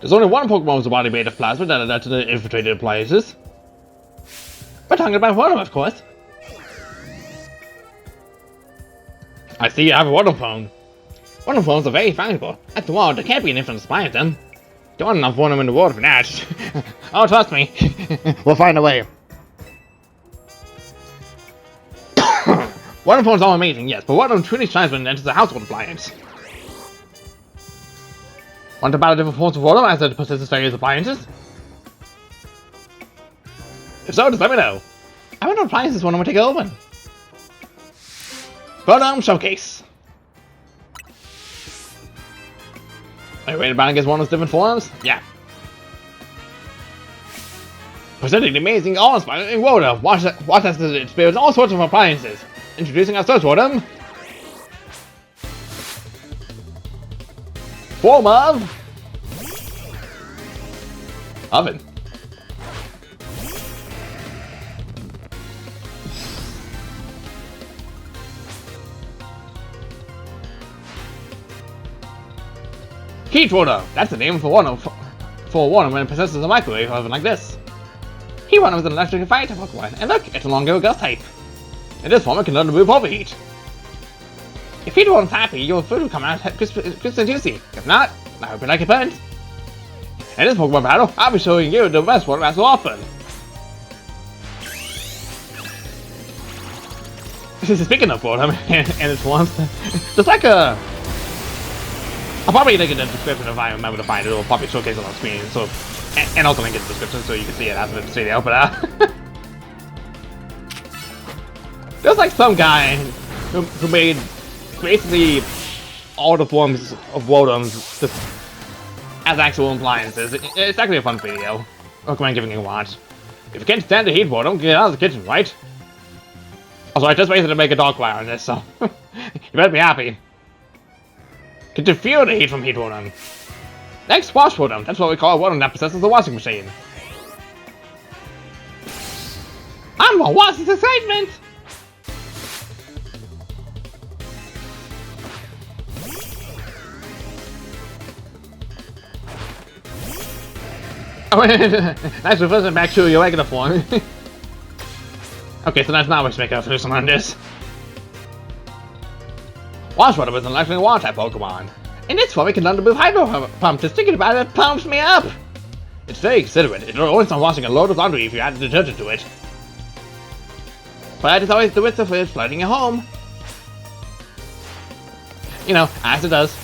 There's only one Pokemon with a body made of plasma that to the infiltrated appliances. We're talking about Rotom, of course. I see you have a Rotom phone. Rotom phones are very valuable. After all, there can't be an infinite supply of them. There aren't enough Rotom in the world for that. Oh, trust me. We'll find a way. Rotom phones are amazing, yes, but Rotom truly shines when it enters a household appliance. Want to battle different forms of Rotom as it possesses various appliances? If so, just let me know. I wonder what appliances Rotom will take over. Rotom Showcase. Are you ready to battle against Rotom's different forms? Yeah. Presenting the amazing, awe-inspiring Rotom. Watch as it experiences all sorts of appliances. Introducing our first Rotom. Form of oven. Heat Rotom. That's the name for Rotom when it possesses a microwave oven like this. Heat Rotom is an electric fire type Pokemon, and look, it's a longer gust type. In this form, it can learn to move overheat. If Heat Rotom's happy, your food will come out crisp and juicy. If not, I hope you like it burnt. In this Pokemon battle, I'll be showing you the best Rotom has to offer. Speaking of Rotom and its forms, just like a... I'll probably link it in the description if I remember to find it. It'll probably showcase it on screen, so... And also link it in the description so you can see it after the video, but there's like some guy who made basically all the forms of Rotoms just as actual appliances. It's actually a fun video. I recommend giving it a watch. If you can't stand the heat Rotom, get out of the kitchen, right? Also, I just waited to make a dog fire on this, so you better be happy. Can you feel the heat from Heat Rotom? Next, Wash Rotom. That's what we call a Rotom that possesses a washing machine. I'm gonna wash this excitement! Nice reversing back to your regular form. Okay, so that's not what to make a solution on this. Wash Rotom is an electric water type Pokemon. In this form, it can learn to move hydro pump. Just thinking about it pumps me up. It's very considerate. It always on washing a load of laundry if you add detergent to it. But it's always the risk of it flooding your home. You know, as it does.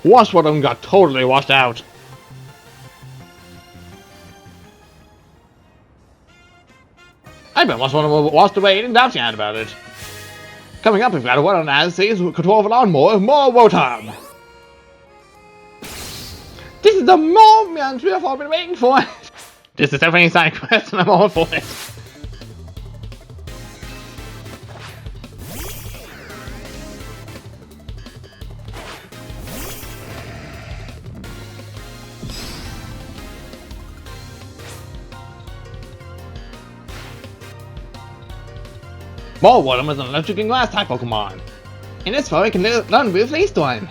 Wash Rotom got totally washed out. I bet Wash Rotom washed away any doubts you had about it. Coming up, we've got a Rotom that says control of a lawnmower, more Rotom. This is the moment we have all been waiting for. This is definitely a side quest, and I'm all for it. More Rotom is an electric and glass type Pokemon. In this form, it can learn with Leaf Storm.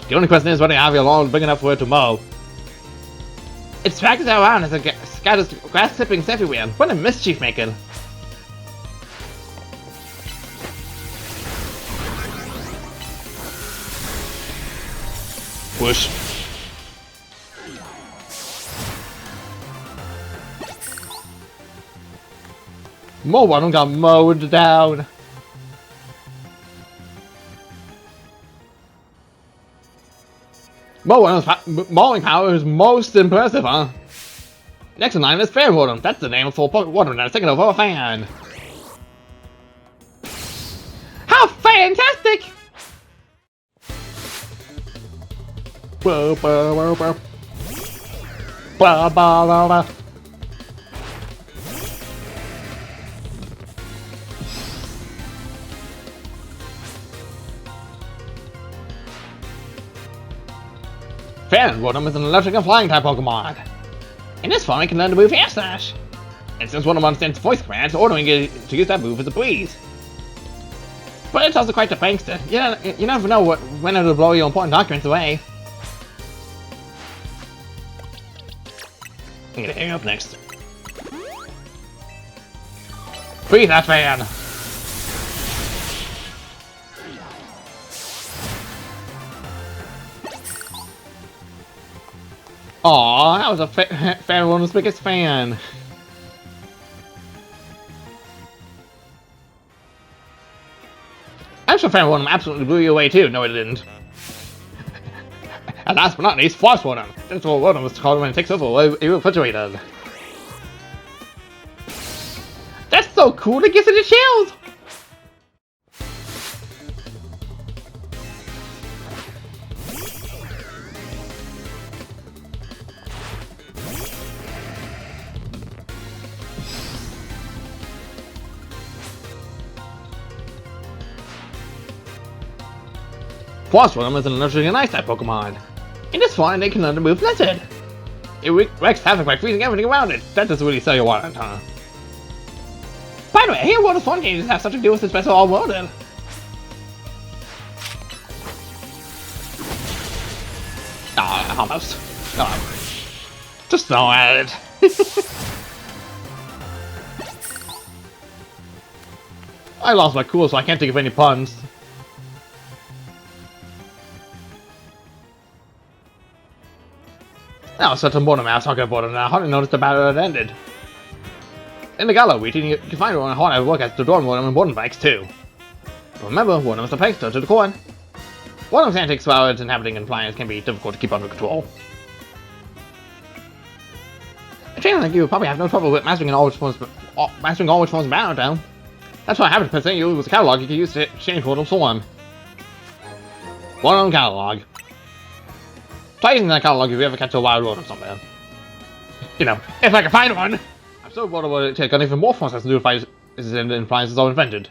The only question is whether you have your lawn big enough for it to mow. Its tracks are around as it scatters grass clippings everywhere. What a mischief maker! Whoosh. More Rotom got mowed down. Mowing power is most impressive, huh? Next in line is Fan Rotom. That's the name of full Rotom that's taking over a fan. How fantastic! Whoa, whoa, whoa, whoa. Blah, blah, blah, blah. Fan Rotom is an electric and flying type Pokemon. In this form, it can learn to move Air Slash. And since one of them understands voice commands, ordering it to use that move is a breeze. But it's also quite the prankster. You never know when it'll blow your important documents away. I'm gonna hang up next. Breathe that fan! Aww, that was a fan one of his biggest fan. I'm sure fan one absolutely blew you away too. No, it didn't. And last but not least, Force Rotom. That's what Rotom was called when it takes over refrigerated. That's so cool, it gives it the chills! Force Rotom is an nurturing and ice type Pokemon. In this form, they can learn the move Blizzard. It wreaks havoc by freezing everything around it. That doesn't really sell your water, huh? By the way, I hear World of Fun games have something to do with this special all-worlder. Ah, almost. Just throw at it. I lost my cool, so I can't think of any puns. Now, such a morning, I was talking about it, and I hardly noticed the battle had ended. In the Gala region, you can find one hard at work at the dorm room and boarding bikes too. But remember, one of us the prankster to the core. One of the antics while its inhabiting and flying can be difficult to keep under control. A trainer like you probably have no trouble with mastering all which forms of battle down. That's why I happen to present you with a catalog you can use to change Rotom's form. One catalog. Try using that catalog if you ever catch a wild Rotom somewhere. You know, if I can find one! I'm so bored about it take on even more forms as new fights and appliances are invented.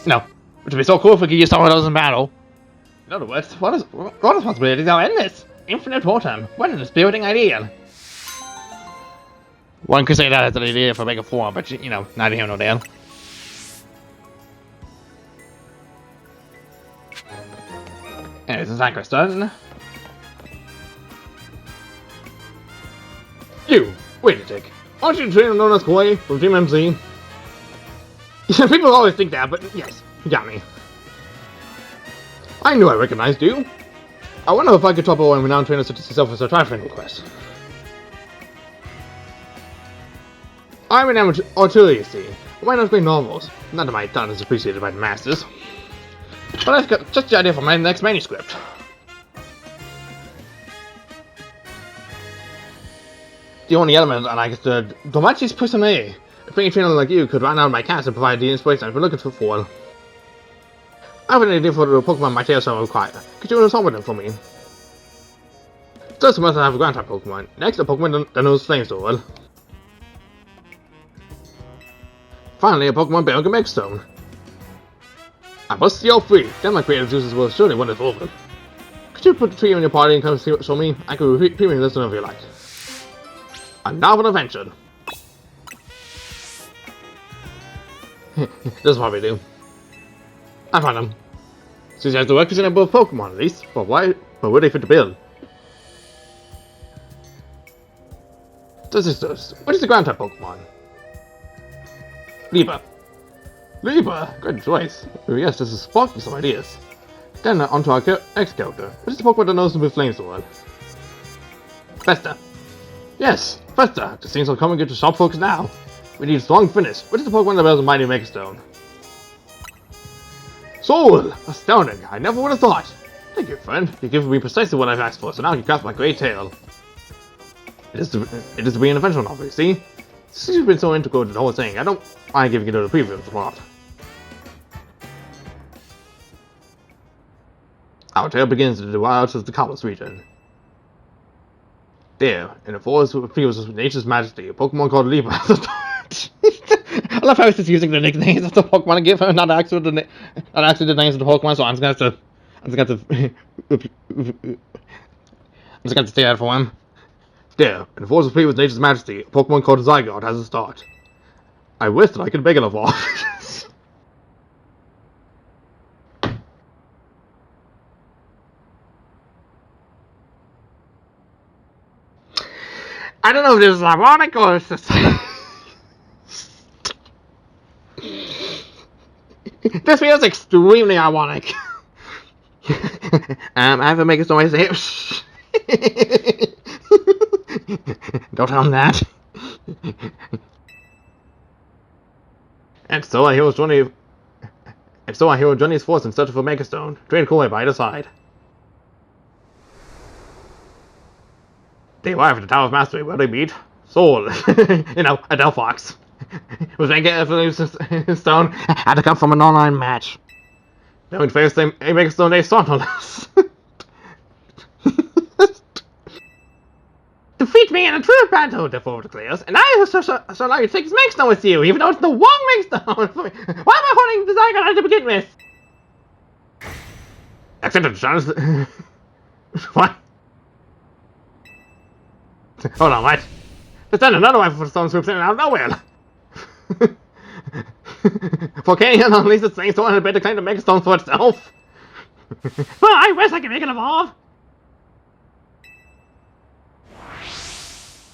No, it would be so cool if we could use some of those in battle. In other words, Rotom's possibilities are endless. Infinite Rotom. What an inspiriting idea. One could say that as an idea for Mega Form, but you know, neither here nor there. Anyways, it's like done. You! Wait a tick. Aren't you the trainer known as Koi from Team MC? People always think that, but yes, you got me. I knew I recognized you. I wonder if I could trouble a renowned trainer such as yourself with a tri-friend request. I'm an amateur artillery, you see. I might not speak novels. None of my talent is appreciated by the masters. But I've got just the idea for my next manuscript. The only element, and I guess the Domachi's personae. If any trainer like you could run out my cast and provide the inspiration I've been looking for. I have an idea for the Pokemon my tail require. Could you assemble them for me? First, must have a ground type Pokemon. Next, a Pokemon that knows Flame Sword. Finally, a Pokemon bearing a Mega Stone. I must see all three. Then my creative juices will surely win it over. Could you put the trio in your party and come show me? I could repeat me this whenever you like. A novel adventure. This is what we do. I found them. Since you have the requisite number of Pokemon at least, but why? But where they fit the bill? What is the ground type Pokemon? Libra. Libra! Good choice. Oh, yes, this is sparking some ideas. Then onto our next character. What is the Pokemon that knows with Flame Sword? Festa. Yes, Festa. The things are coming into shop focus now. We need a strong finish. What is the Pokemon that bears a mighty Mega Stone? Soul! Astounding. I never would have thought. Thank you, friend. You've given me precisely what I've asked for, so now I can grasp my great tail. It is to be an adventure novel, you see? Since you've been so integral to the whole thing, I don't mind giving it a preview of the plot. Our tale begins in the wilds of the Kalos region. There, in the forest with nature's majesty, a Pokemon called Libra. I love how he's just using the nicknames of the Pokemon and give him not actually the names of the Pokemon, so I'm just gonna have to say that for him. There, in the force of plea with nature's majesty, a Pokemon called Zygarde has a start. I wish that I could make it evolve. I don't know if this is ironic or it's just... This feels extremely ironic. I have to make it so I say don't tell him that. And so I hear Johnny's force in search of a Mega Stone, trained Koi by the side. They arrive at the Tower of Mastery where they meet Soul, a Delphox. With Mega Stone had to come from an online match. Knowing first a Mega Stone they saw no less. Defeat me in a true battle, the forward declares, and I shall allow you to take this Mega Stone with you, even though it's the wrong Mega Stone. Why am I holding the Zygarde to begin with? Accept the challenge. What? Hold on, what? There's then another one for the stone swoops in out of nowhere. Volcanion unleashed its same stone and had better claim to Mega Stone for itself. Well, I wish I could make it evolve.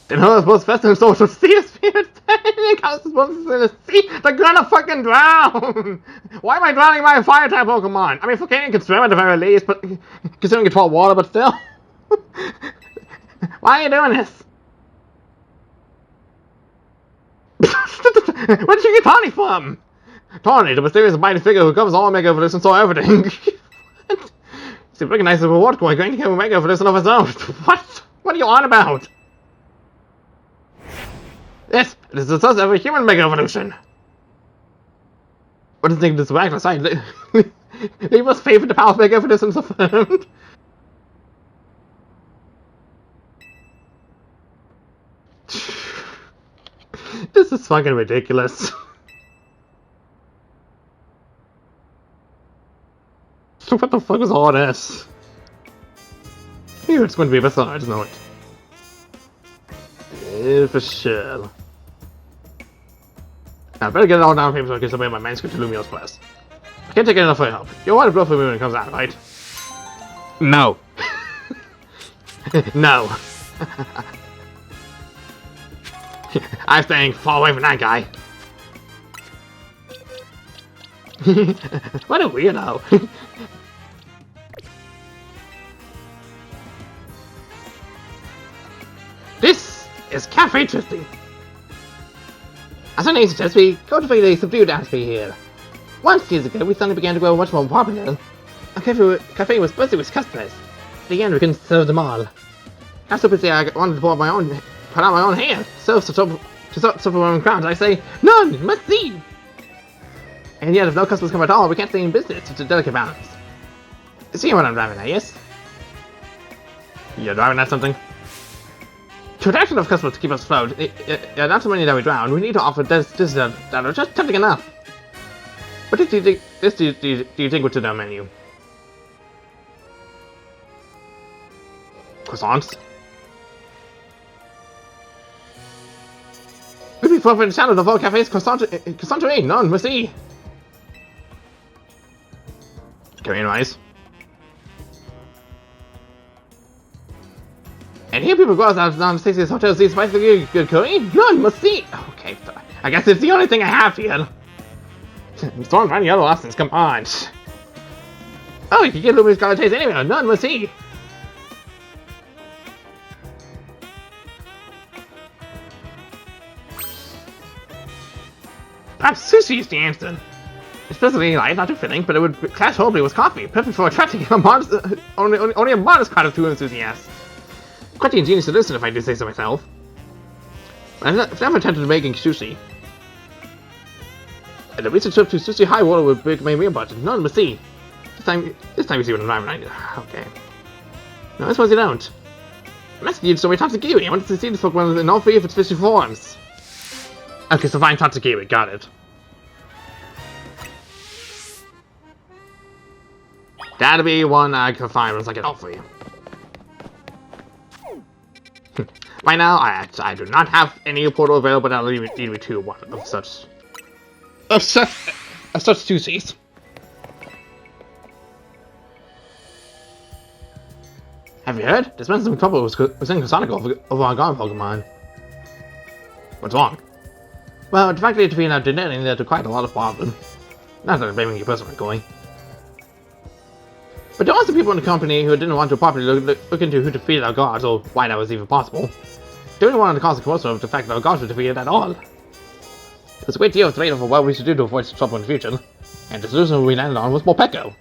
Then who's most festive social sea spirits and causes supposed to the sea, they're gonna fucking drown! Why am I drowning my fire type Pokemon? I mean, Volcanion can swim at the very least, but considering it control water, but still. Why are you doing this? Where did you get Tawny from? Tawny, the mysterious mighty figure who covers all Mega Evolution, saw everything. She recognizes the reward coin going to become a Mega Evolution of its own. What? What are you on about? Yes, it is the source of a human Mega Evolution. What do you think this miraculous sign? They must favor the power of Mega Evolutions affirmed. This is fucking ridiculous. So what the fuck is all this? Here it's going to be besides, know it. Yeah, for sure. I better get it all down here so I can submit my manuscript to Lumio's class. I can't take enough for help. You'll want to blow for me when it comes out, right? No. No. I'm staying far away from that guy. What a weirdo. This is Cafe Twisting. As her name suggests, we cultivate a subdued atmosphere here. Once years ago, we suddenly began to grow much more popular. Our cafe was bursting with customers. In the end, we couldn't serve them all. I so busy I wanted to put out my own hand. Serve such overwhelming crowds, I say, none, must see. And yet, if no customers come at all, we can't stay in business. It's a delicate balance. See what I'm driving at, yes? You're driving at something? To attract enough customers to keep us afloat, not so many that we drown, we need to offer this that are just tempting enough. What do you think would sit on menu? Croissants? We'd be far from the shadow of all cafes, croissanterie, none, merci. Korean rice. And here people go out down to Stacy's hotel to see spicy good curry? None, must see! Okay, I guess it's the only thing I have here. Storm finding other options, come on. Oh, you can get Lumi's Scarlet Taste anywhere, none, must see! Perhaps sushi is the answer. It's pleasantly light, not too filling, but it would clash horribly with coffee, perfect for attracting a modest, only a modest crowd of true enthusiasts. Quite the ingenious solution, if I do say so myself. I've never attempted making sushi. And a recent trip to Sushi High Water would break my meal budget. None but see. This time you see what I'm driving. Okay. No, I suppose you don't. I'm asking you to show me Tatsugiri. I wanted to see this Pokemon in all three of its fishy forms. Okay, so find Tatsugiri. Got it. That'll be one I could find once I get all for you. Right now, I do not have any portal available, but I'll leave you to one of such species. Have you heard? There's been some trouble within Sonic over our guard Pokemon. What's wrong? Well, the fact that defeating our genetic led to quite a lot of problems. Not that I'm blaming you personally, Koi. But there were some people in the company who didn't want to properly look into who defeated our gods or why that was even possible. They didn't want to cause a corruption of the fact that our gods were defeated at all. There's a great deal of debate over what we should do to avoid trouble in the future, and the solution we landed on was Morpeko.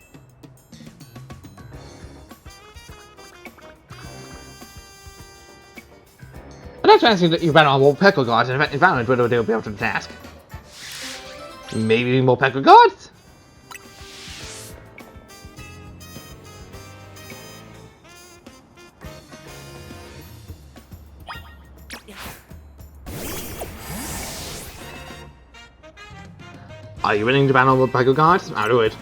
But that's fancy that you ran on Morpeko gods and evaluate whether they'll be able to the task. Maybe Morpeko gods? Are you willing to battle with Morpeko gods? I'll do it.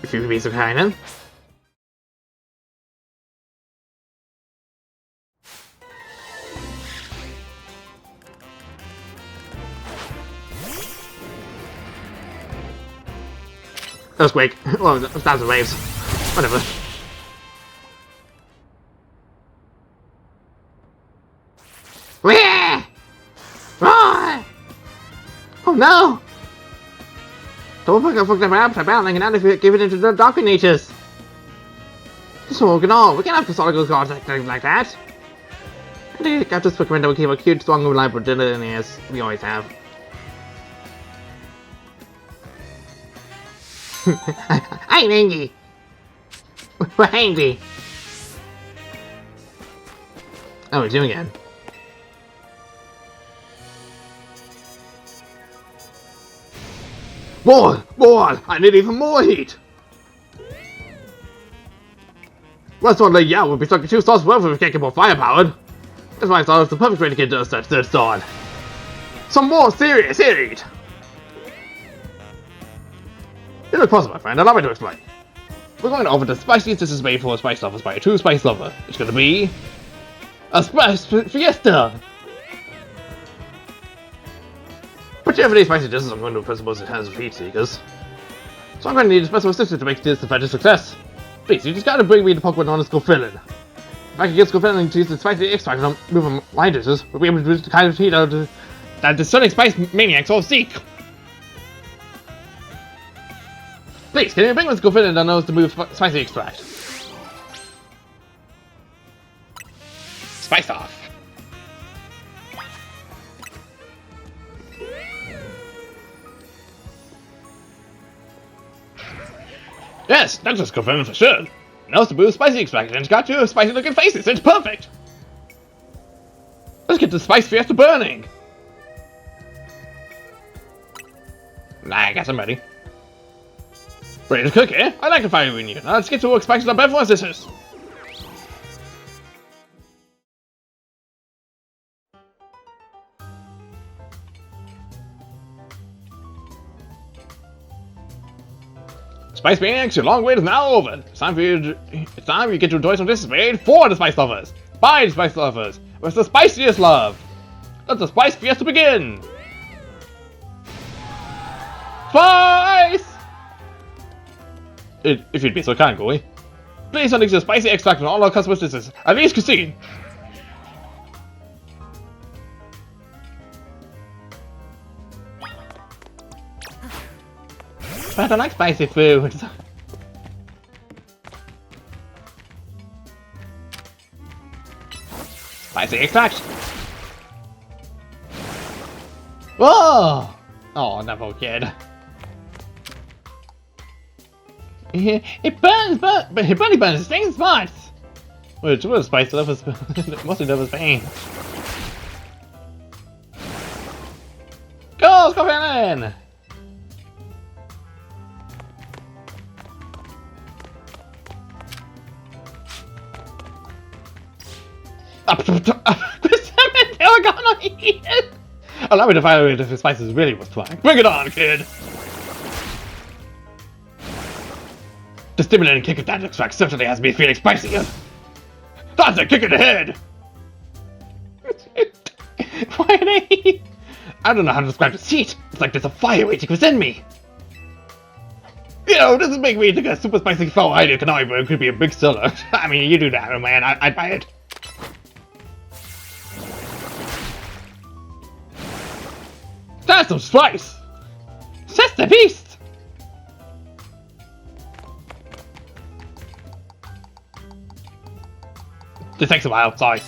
If you could be so kind, then. That was quick. Well, that's the waves. Whatever. Oh no! Don't fuck up the upside down and now give it into the darker natures. This won't get on. We can't have Sonic gods like that. I think I've just recommend that we keep a cute, strong, reliable dinner in as we always have. I'm angry. We're angry. Oh, it's you again. More! I need even more heat! Well, sort of yeah, we'll be stuck in 2 stars forever if we can't get more firepower. That's why I thought it was the perfect way to get us that 3rd star. Some more serious heat! You look puzzled, my friend. Allow me to explain. We're going to offer the spiciest this is made for a spice lover by a true spice lover. It's going to be a spice fiesta! Whichever these spicy dishes I'm going to principles in hands of heat seekers. So I'm going to need a special assistant to make this a fantastic success. Please, you just gotta bring me the Pokemon known as Scoffillin. If I can get Scoffillin to use the spicy extract and move my dishes, we'll be able to produce the kind of heat that the Sonic Spice Maniacs all seek. Please, can you bring me Scoffillin that knows to move spicy extract? Spice off. Yes, that's just confirmed for sure. Knows to boost spicy extract and it's got 2 spicy looking faces. It's perfect. Let's get the Spice Fiesta burning. I guess I'm ready. Ready to cook, eh? I like the fire in you. Now let's get to work spicing up everyone's dishes. Spice Maniacs, your long wait is now over. It's time you get to enjoy some dishes made for the Spice Lovers. By the Spice Lovers. With the spiciest love. Let the Spice Fiesta begin. Spice! If you'd be so kind, Goy. Please unleash the spicy extract on all our customers' dishes. At least cuisine. But I don't like spicy food. Spicy extract. Whoa! Oh, never kid. It burns, but it only burns the same spots. Which was spicy lovers, mostly lovers pain. Go, Scorpion! Allow me to find out if the spice is really worth trying. Bring it on, kid! This stimulating kick of that extract certainly has me feeling spicier. That's a kick in the head! Why are they? I don't know how to describe the seat. It's like there's a fire waiting within me. You know, this is making me think a super spicy foul idea Konami Bird could be a big seller. I mean, you do that, man. I'd buy it. That's some spice! That's the beast! This takes a while, sorry.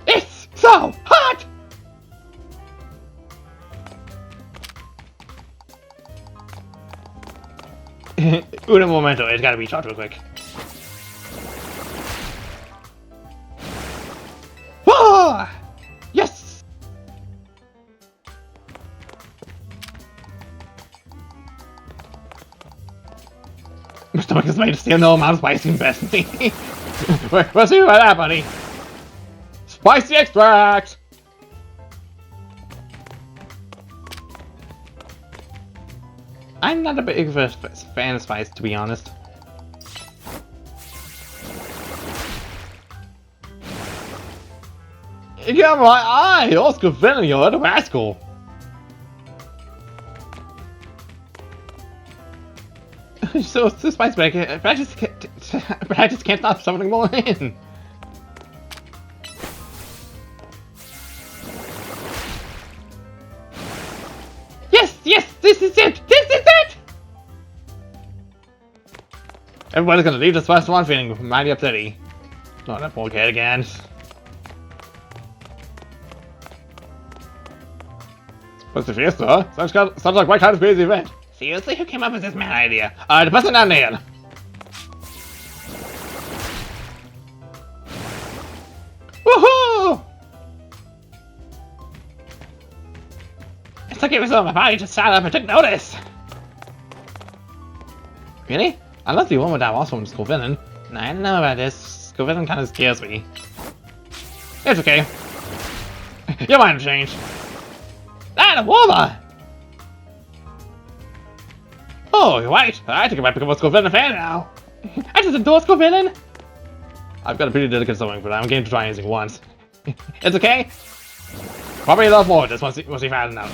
It's so hot! Uno momento, it's gotta be shot real quick. Ah! Yes! My stomach is made of steel, no amount of spicy and best. We'll see about that, buddy. Spicy extract! I'm not a big fan of spice, to be honest. You got my eye! Oscar Venom, you're a rascal! So it's the spice breaker, but I just can't stop summoning more in. Yes, yes, this is it! This is it! Everybody's gonna leave this first one feeling mighty upsetty. Not that poor kid again. What's the fiesta? Sounds like my kind of crazy event. Seriously, who came up with this mad idea? The person down there. Woohoo! It's like it was on my body just sat up and took notice. Really? Unless the one with that awesome Scovillain. Nah, I don't know about this. Scovillain kind of scares me. It's okay. Your mind will change. Ah, the warmer! Oh, you're right. I think I might become a Scovillain fan now. I just adore Scovillain. I've got a pretty delicate stomach, but I'm game to try using once. It's okay. Probably a lot more just once you've had enough.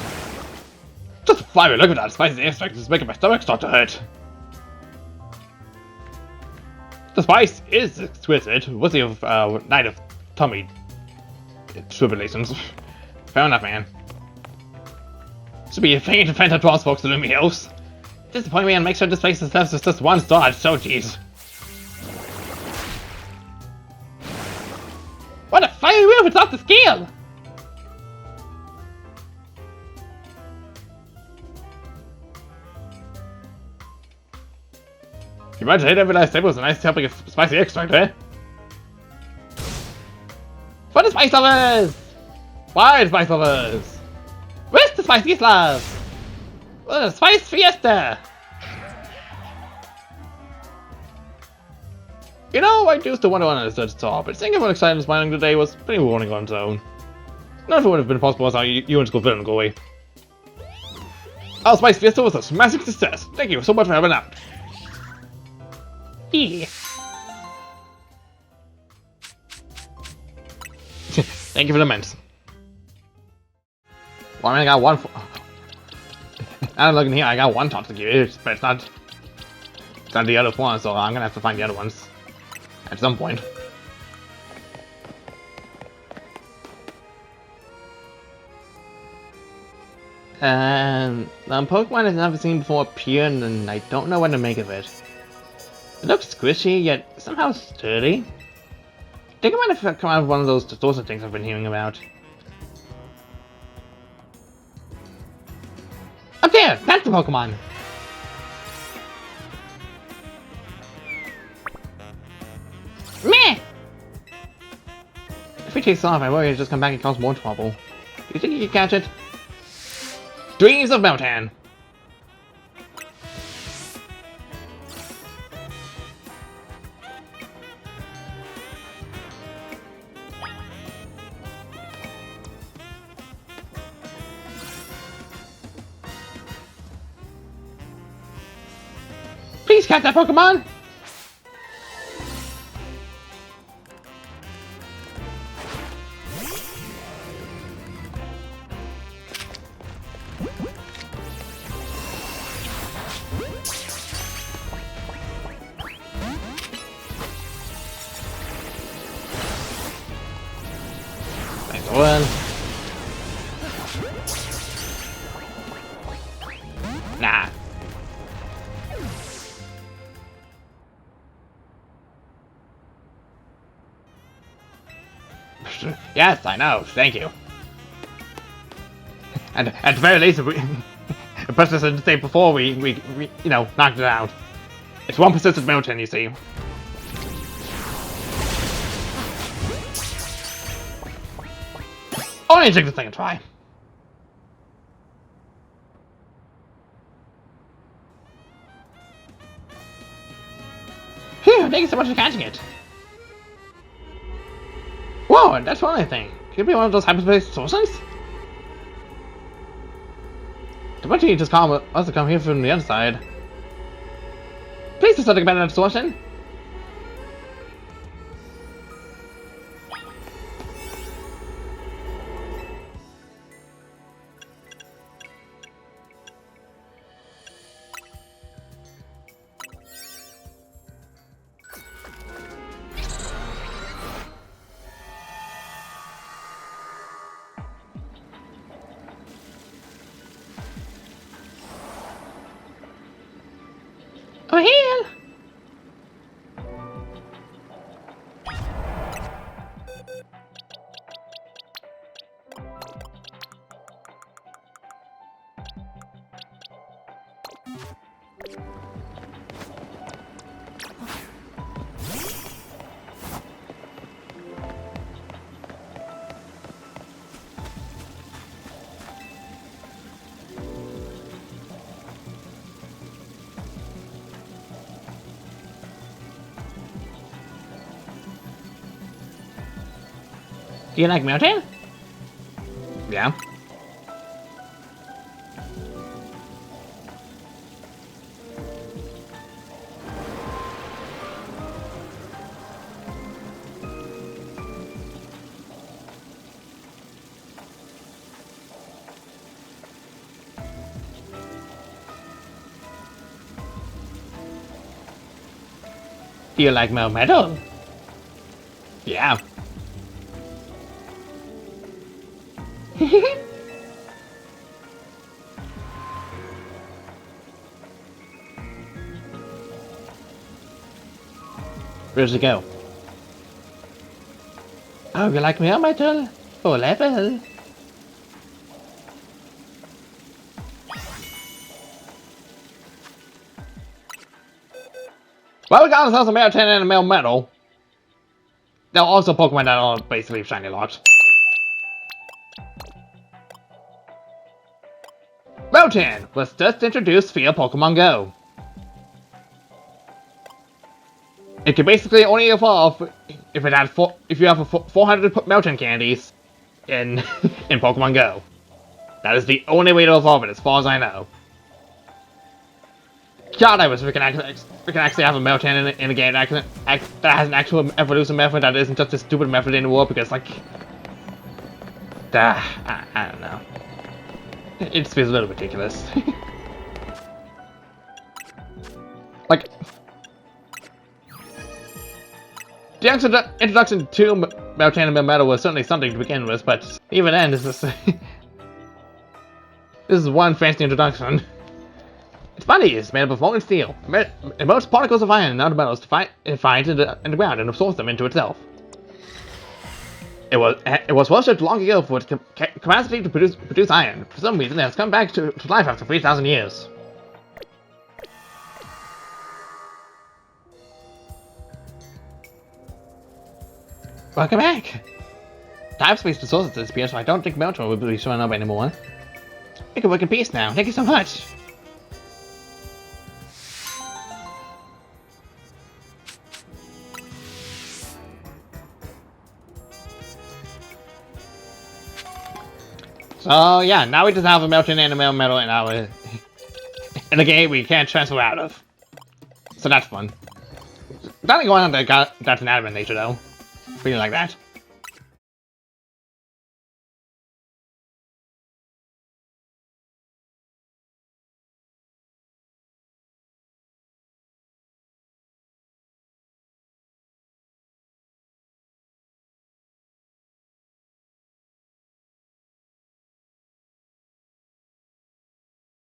Just fire! Look at that spicy extract is making my stomach start to hurt. The spice is exquisite. Worthy of night of tummy tribulations. Fair enough, man. Should be a faint and phantom toss folks to do me else. Disappoint me and make sure this place is left with just one star, so jeez. What a fiery wheel if it's off the scale! You might hate every last table was a nice helping of spicy extract, eh? For the spice lovers! Why the spice lovers? Where's the spiciest love? Well, the spice fiesta! You know, I used to wonder when I was at the top, but seeing everyone excited and smiling today was pretty warning on its own. None of it would have been possible without you and Scovillain go away. Our spice fiesta was a massive success. Thank you so much for having out. Yeah. Thank you for the mints. Well, I mean, I got one. I'm looking here. I got one top to give you, but it's not the other one, so I'm gonna have to find the other ones at some point. Pokemon I've never seen before appear, and I don't know what to make of it. It looks squishy, yet somehow sturdy. I think it might have come out of one of those distortion things I've been hearing about. Up there! That's the Pokemon! Meh! If it takes off, I worry it'll just come back and cause more trouble. Do you think you can catch it? Dreams of Meltan! Please catch that Pokemon! Thanks for one. Nah. Yes, I know. Thank you. And at the very least, we the person to say before we you know knocked it out. It's one persistent mountain, you see. Only take this thing and try. Phew, thank you so much for catching it. Whoa, and that's one other thing. Could it be one of those hyperspace sources? Don't you just come us to come here from the other side? Please do something about that distortion. Over here! Do you like mountain? Yeah. Do you like metal? Yeah. Where's it go? Oh, you like metal? Oh, level. Well, we got ourselves a Melton and a Metal. There are also Pokemon that are basically shiny locked. Rotom was just introduced via Pokemon Go. It can basically only evolve if it had if you have 400 Melton candies in in Pokemon Go. That is the only way to evolve it, as far as I know. God, I wish we can actually have a Melton in a game that has an actual evolution method that isn't just a stupid method anymore. Because like, I don't know. It just feels a little ridiculous. Like, the introduction to Meltan and Metal was certainly something to begin with, but even then, this is this is one fancy introduction. Its body is made up of molten steel. It melts particles of iron and other metals to find in the ground and absorbs them into itself. It was worshipped long ago for its capacity to produce iron. For some reason, it has come back to life after 3,000 years. Welcome back! Time space resources disappeared, so I don't think Meltor will be showing up anymore. We can work in peace now. Thank you so much! So yeah, now we just have a Melton and a Metal in our in a game we can't transfer out of. So that's fun. Not going on that's an adamant nature though. Feeling like that.